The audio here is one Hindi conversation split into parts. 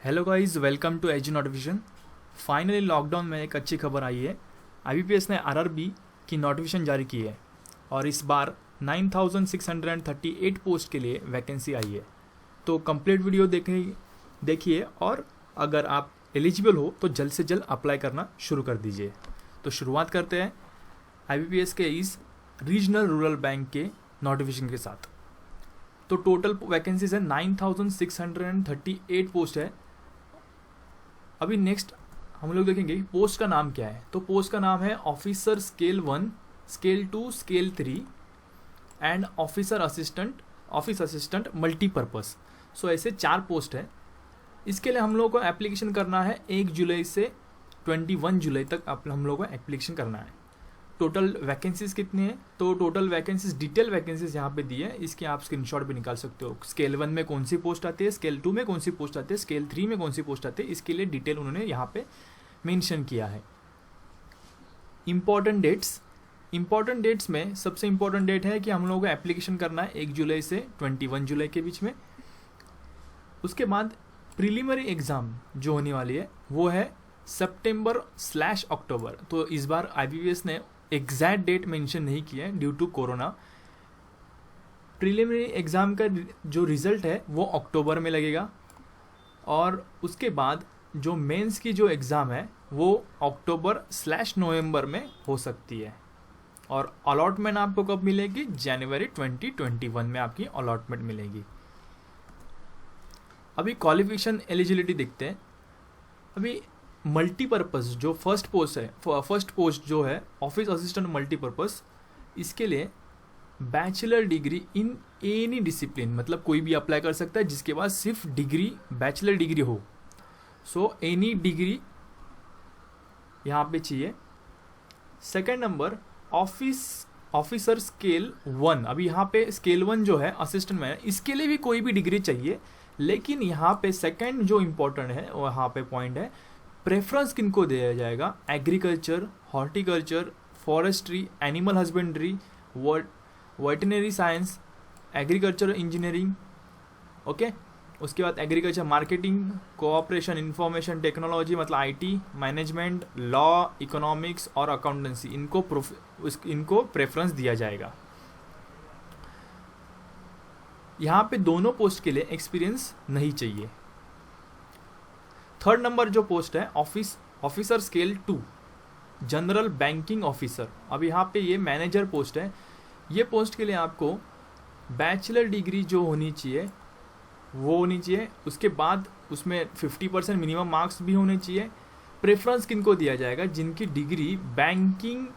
Hello guys, welcome to AG notification. Finally lockdown में एक अच्छी खबर आई है। आईबीपीएस ने आरआरबी की नोटिफिकेशन जारी की है और इस बार 9638 पोस्ट के लिए वैकेंसी आई है। तो कंप्लीट वीडियो देखिए और अगर आप एलिजिबल हो तो जल्द से जल्द अप्लाई करना शुरू कर दीजिए। तो शुरुआत करते हैं आईबीपीएस के इस रीजनल रूरल बैंक के नोटिफिकेशन के साथ। तो टोटल वैकेंसीज है 9638 पोस्ट है। अभी नेक्स्ट हम लोग देखेंगे पोस्ट का नाम क्या है। तो पोस्ट का नाम है officer scale 1, scale 2, scale 3 and officer assistant, office assistant multipurpose. So ऐसे 4 पोस्ट है। इसके लिए हम लोगों को एप्लीकेशन करना है 1 जुलाई से 21 जुलाई तक हम लोगों को एप्लीकेशन करना है। टोटल वैकेंसीज कितनी है? तो टोटल वैकेंसीज, डिटेल वैकेंसीज यहाँ पे दी है, इसके आप स्क्रीनशॉट भी निकाल सकते हो। स्केल 1 में कौन सी पोस्ट आती है, स्केल 2 में कौन सी पोस्ट आती है, स्केल 3 में कौन सी पोस्ट आती है, इसके लिए डिटेल उन्होंने यहाँ पे मेंशन किया है। इंपॉर्टेंट डेट्स में सबसे इंपॉर्टेंट डेट है कि हम लोगों को एप्लीकेशन करना है 1 जुलाई से 21 जुलाई के बीच में। उसके बाद प्रीलिमिनरी एग्ज़ाम जो होने वाली है वो है सितंबर/अक्टूबर। तो इस बार आईबीपीएस ने एग्जैक्ट डेट मेंशन नहीं किया है due to corona. Preliminary exam का जो रिज़ल्ट है वो अक्टूबर में लगेगा और उसके बाद जो मेंस की जो एग्ज़ाम है वो अक्टूबर/नवंबर में हो सकती है। और अलॉटमेंट आपको कब मिलेगी? जनवरी 2021 में आपकी अलॉटमेंट मिलेगी। अभी क्वालिफिकेशन एलिजिबिलिटी देखते हैं। अभी मल्टीपर्पज़ जो फर्स्ट पोस्ट जो है ऑफिस असिस्टेंट मल्टीपर्पज़, इसके लिए bachelor degree in any discipline, मतलब कोई भी अप्लाई कर सकता है जिसके पास सिर्फ डिग्री, बैचलर डिग्री हो। सो एनी डिग्री यहाँ पे चाहिए। Second number officer scale 1। अभी यहाँ पे स्केल 1 जो है असिस्टेंट में, इसके लिए भी कोई भी डिग्री चाहिए, लेकिन यहाँ पे सेकेंड जो इम्पोर्टेंट है वो यहाँ पे पॉइंट है, प्रेफरेंस किनको दिया जाएगा? Agriculture, horticulture, forestry, animal husbandry, veterinary science, agriculture engineering, okay. उसके बाद agriculture marketing, cooperation, information technology मतलब आईटी, मैनेजमेंट, लॉ, इकोनॉमिक्स और अकाउंटेंसी, इनको प्रेफरेंस दिया जाएगा। यहाँ पे दोनों पोस्ट के लिए एक्सपीरियंस नहीं चाहिए। थर्ड नंबर जो पोस्ट है officer scale 2, general banking officer. अब यहाँ पे ये मैनेजर पोस्ट है। ये पोस्ट के लिए आपको बैचलर डिग्री जो होनी चाहिए वो होनी चाहिए। उसके बाद उसमें 50% मिनिमम मार्क्स भी होने चाहिए। प्रेफरेंस किनको दिया जाएगा? जिनकी degree banking,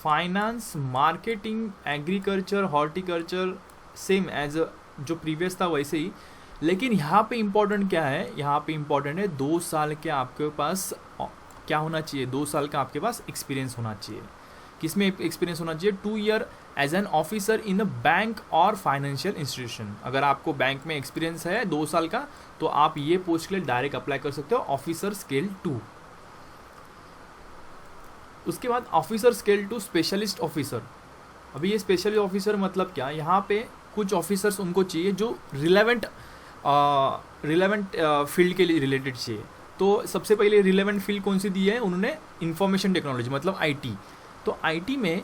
finance, marketing, agriculture, horticulture same as जो प्रीवियस था वैसे ही। लेकिन यहाँ पे इम्पोर्टेंट क्या है? यहाँ पे इम्पोर्टेंट है 2 साल के आपके पास क्या होना चाहिए? 2 साल का आपके पास एक्सपीरियंस होना चाहिए। किसमें एक्सपीरियंस होना चाहिए? 2 year as an officer in a bank और फाइनेंशियल इंस्टीट्यूशन। अगर आपको बैंक में एक्सपीरियंस है 2 साल का तो आप ये पोस्ट के लिए डायरेक्ट अप्लाई कर सकते हो, ऑफिसर स्केल 2। उसके बाद ऑफिसर स्केल 2 स्पेशलिस्ट ऑफिसर। अभी ये स्पेशलिस्ट ऑफिसर मतलब क्या? यहाँ पे कुछ ऑफिसर्स उनको चाहिए जो रिलेवेंट फील्ड के लिए रिलेटेड चाहिए। तो सबसे पहले रिलेवेंट फील्ड कौन सी दी है उन्होंने? इंफॉर्मेशन टेक्नोलॉजी मतलब आईटी। तो आईटी में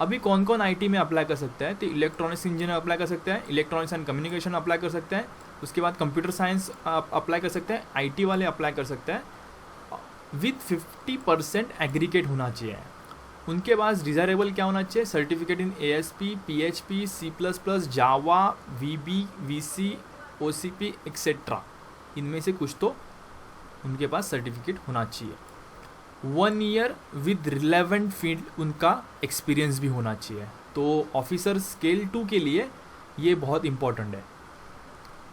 अभी कौन कौन आईटी में अप्लाई कर सकता है? तो इलेक्ट्रॉनिक्स इंजीनियर अप्लाई कर सकते हैं, इलेक्ट्रॉनिक्स एंड कम्युनिकेशन अप्लाई कर सकते हैं। उसके बाद कंप्यूटर साइंस अप्लाई कर सकते हैं, आईटी वाले अप्लाई कर सकते हैं विथ 50% एग्रीगेट होना चाहिए। उनके पास डिज़ायरेबल क्या होना चाहिए? Certificate in ASP, PHP, C++, Java, VB, VC, OCP etcetera, इनमें से कुछ तो उनके पास सर्टिफिकेट होना चाहिए। 1 ईयर विद रिलेवेंट फील्ड उनका एक्सपीरियंस भी होना चाहिए। तो ऑफिसर स्केल 2 के लिए ये बहुत इंपॉर्टेंट है।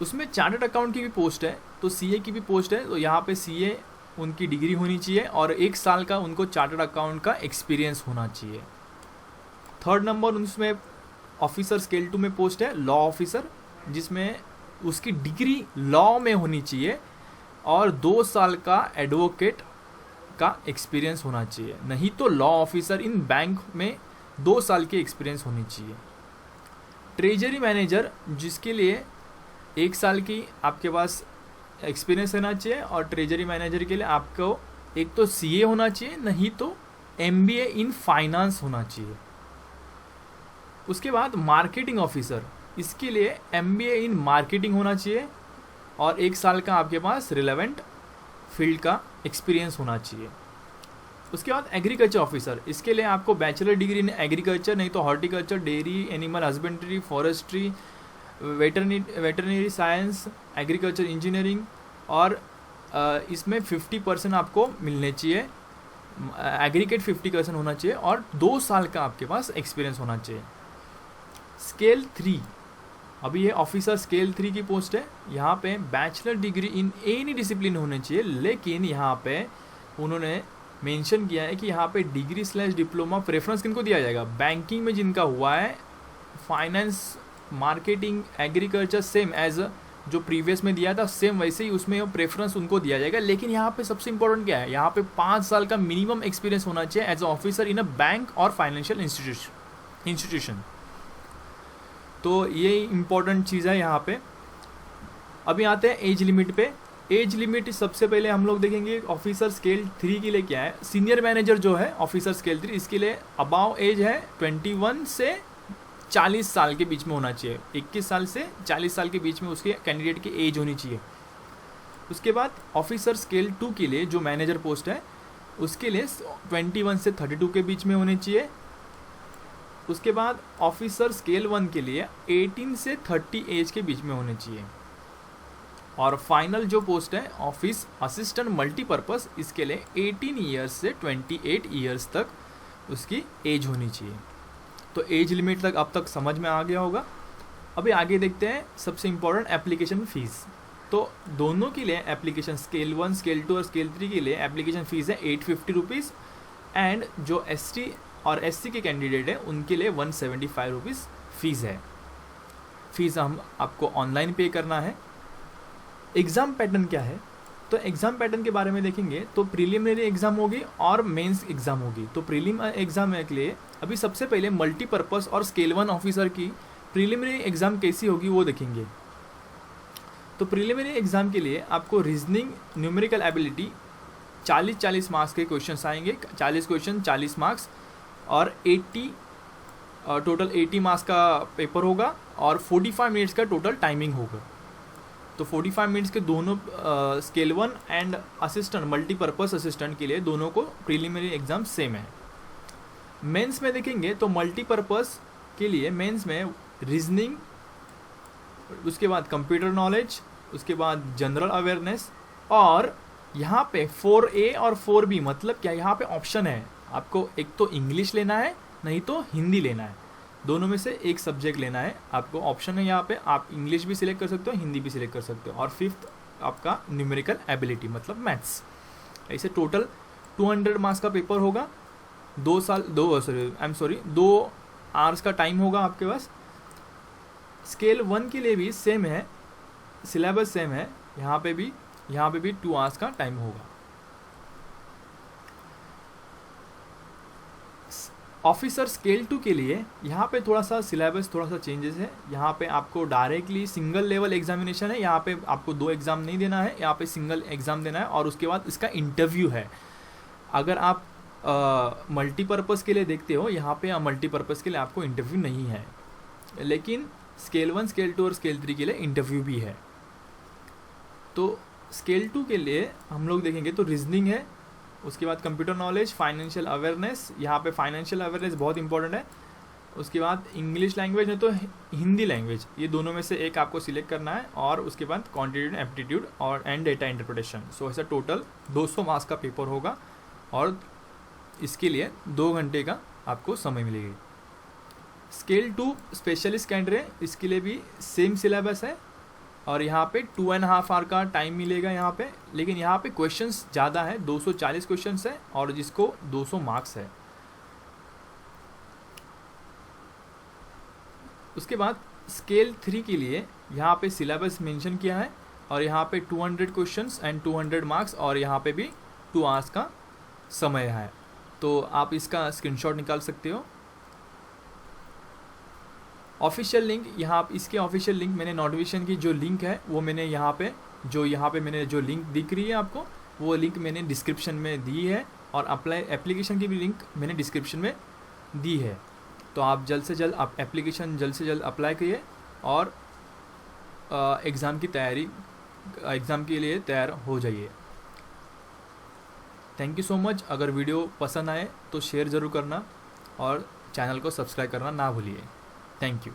उसमें चार्टर्ड अकाउंट की भी पोस्ट है, तो CA की भी पोस्ट है। तो यहाँ पे CA उनकी डिग्री होनी चाहिए और 1 साल का उनको चार्टर्ड अकाउंट का एक्सपीरियंस होना चाहिए। थर्ड नंबर उसमें ऑफिसर स्केल 2 में पोस्ट है लॉ ऑफिसर, जिसमें उसकी डिग्री लॉ में होनी चाहिए और 2 साल का एडवोकेट का एक्सपीरियंस होना चाहिए। नहीं तो लॉ ऑफिसर इन बैंक में 2 साल की एक्सपीरियंस होनी चाहिए। ट्रेजरी मैनेजर, जिसके लिए 1 साल की आपके पास एक्सपीरियंस रहना चाहिए, और ट्रेजरी मैनेजर के लिए आपको एक तो सीए होना चाहिए, नहीं तो एमबीए इन फाइनेंस होना चाहिए। उसके बाद मार्केटिंग ऑफिसर, इसके लिए एमबीए इन मार्केटिंग होना चाहिए, और 1 साल का आपके पास रिलेवेंट फील्ड का एक्सपीरियंस होना चाहिए। उसके बाद एग्रीकल्चर ऑफिसर, इसके लिए आपको बैचलर डिग्री इन एग्रीकल्चर, नहीं तो horticulture, dairy, animal husbandry, forestry, veterinary science, agriculture engineering, और इसमें 50% आपको मिलने चाहिए, एग्रीगेट 50% होना चाहिए, और 2 साल का आपके पास एक्सपीरियंस होना चाहिए। स्केल 3, अभी ये ऑफिसर स्केल 3 की पोस्ट है। यहाँ पे bachelor degree in any discipline होने चाहिए, लेकिन यहाँ पे उन्होंने मेंशन किया है कि यहाँ पे डिग्री/डिप्लोमा प्रेफरेंस किनको दिया जाएगा, बैंकिंग में जिनका हुआ है, finance, marketing, agriculture, same as जो प्रीवियस में दिया था सेम वैसे ही उसमें प्रेफरेंस उनको दिया जाएगा। लेकिन यहाँ पे सबसे इंपॉर्टेंट क्या है, यहाँ पे 5 साल का मिनिमम एक्सपीरियंस होना चाहिए as a officer in a bank और फाइनेंशियल इंस्टीट्यूशन। तो ये इंपॉर्टेंट चीज़ है यहाँ पे। अभी आते हैं एज लिमिट पे। एज लिमिट सबसे पहले हम लोग देखेंगे ऑफिसर स्केल 3 के लिए क्या है। सीनियर मैनेजर जो है ऑफिसर स्केल 3, इसके लिए अबाव एज है 21 से 40 साल के बीच में होना चाहिए। 21 साल से 40 साल के बीच में उसके कैंडिडेट की एज होनी चाहिए। उसके बाद ऑफिसर स्केल 2 के लिए जो मैनेजर पोस्ट है उसके लिए 21 से 32 के बीच में होने चाहिए। उसके बाद ऑफिसर स्केल 1 के लिए 18 से 30 एज के बीच में होने चाहिए। और फाइनल जो पोस्ट है ऑफिस असिस्टेंट मल्टीपर्पज़, इसके लिए 18 ईयर्स से 28 ईयर्स तक उसकी एज होनी चाहिए। तो एज लिमिट तक अब तक समझ में आ गया होगा। अभी आगे देखते हैं सबसे इम्पोर्टेंट एप्लीकेशन फ़ीस। तो दोनों के लिए एप्लीकेशन स्केल 1, स्केल 2 और स्केल 3 के लिए एप्लीकेशन फ़ीस है 850 रुपीज़, एंड जो एसटी और एससी के कैंडिडेट हैं उनके लिए 175 रुपीज़ फ़ीस है। फ़ीस हम आपको ऑनलाइन पे करना है। एग्ज़ाम पैटर्न क्या है, तो एग्ज़ाम पैटर्न के बारे में देखेंगे तो प्रीलिमिनरी एग्ज़ाम होगी और मेंस एग्ज़ाम होगी। तो प्रीलिम एग्ज़ाम के लिए अभी सबसे पहले मल्टीपर्पज़ और स्केल 1 ऑफिसर की प्रीलिमिनरी एग्ज़ाम कैसी होगी वो देखेंगे। तो प्रीलिमिनरी एग्ज़ाम के लिए आपको रीजनिंग, न्यूमेरिकल एबिलिटी 40-40 मार्क्स के क्वेश्चन आएंगे, 40 क्वेश्चन 40 मार्क्स, और 80 टोटल 80 मार्क्स का पेपर होगा, और 45 मिनट्स का टोटल टाइमिंग होगा। तो 45 मिनट्स के दोनों scale 1 and assistant multipurpose assistant के लिए दोनों को प्रीलिमिनरी एग्ज़ाम सेम है। मेंस में देखेंगे तो मल्टीपर्पज़ के लिए मेंस में रीजनिंग, उसके बाद कंप्यूटर नॉलेज, उसके बाद जनरल अवेयरनेस, और यहाँ पे 4A और 4B मतलब क्या, यहाँ पे ऑप्शन है आपको, एक तो इंग्लिश लेना है नहीं तो हिंदी लेना है, दोनों में से एक सब्जेक्ट लेना है आपको। ऑप्शन है यहाँ पे, आप इंग्लिश भी सिलेक्ट कर सकते हो, हिंदी भी सिलेक्ट कर सकते हो। और 5th आपका न्यूमेरिकल एबिलिटी मतलब मैथ्स। ऐसे टोटल 200 मार्क्स का पेपर होगा, 2 आवर्स का टाइम होगा आपके पास। स्केल 1 के लिए भी सेम है, सिलेबस सेम है, यहाँ पे भी 2 आवर्स का टाइम होगा। ऑफिसर स्केल 2 के लिए यहाँ पे थोड़ा सा सिलेबस थोड़ा सा चेंजेस है। यहाँ पे आपको डायरेक्टली सिंगल लेवल एग्जामिनेशन है, यहाँ पे आपको 2 एग्ज़ाम नहीं देना है, यहाँ पे सिंगल एग्ज़ाम देना है, और उसके बाद इसका इंटरव्यू है। अगर आप मल्टीपर्पज़ के लिए देखते हो, यहाँ पे मल्टीपर्पज़ के लिए आपको इंटरव्यू नहीं है, लेकिन स्केल 1, स्केल 2 और स्केल 3 के लिए इंटरव्यू भी है। तो स्केल 2 के लिए हम लोग देखेंगे तो रीजनिंग है, उसके बाद कंप्यूटर नॉलेज, फाइनेंशियल अवेयरनेस, यहाँ पे फाइनेंशियल अवेयरनेस बहुत इंपॉर्टेंट है। उसके बाद इंग्लिश लैंग्वेज है तो हिंदी लैंग्वेज, ये दोनों में से एक आपको सिलेक्ट करना है। और उसके बाद क्वांटिटेटिव एप्टीट्यूड और एंड डेटा इंटरप्रिटेशन। सो ऐसा टोटल 200 मार्क्स का पेपर होगा, और इसके लिए 2 घंटे का आपको समय मिलेगी। स्केल 2 स्पेशलिस्ट कैंडिडेट, इसके लिए भी सेम सिलेबस है, और यहाँ पे 2.5 आवर का टाइम मिलेगा यहाँ पे। लेकिन यहाँ पे क्वेश्चंस ज़्यादा है, 240 क्वेश्चंस है, और जिसको 200 मार्क्स है। उसके बाद स्केल 3 के लिए यहाँ पे सिलेबस मेंशन किया है, और यहाँ पे 200 क्वेश्चंस एंड 200 मार्क्स, और यहाँ पे भी 2 आवर्स का समय है। तो आप इसका स्क्रीनशॉट निकाल सकते हो। ऑफिशियल लिंक, यहाँ इसके ऑफिशियल लिंक मैंने नोटिफिकेशन की जो लिंक है वो मैंने यहाँ पे जो यहाँ पे मैंने जो लिंक दिख रही है आपको, वो लिंक मैंने डिस्क्रिप्शन में दी है, और अप्लाई एप्लीकेशन की भी लिंक मैंने डिस्क्रिप्शन में दी है। तो आप जल्द से जल्द आप एप्लीकेशन जल्द से जल्द अप्लाई करिए और एग्ज़ाम के लिए तैयार हो जाइए। Thank you so much. अगर वीडियो पसंद आए तो शेयर ज़रूर करना और चैनल को सब्सक्राइब करना ना भूलिए। Thank you.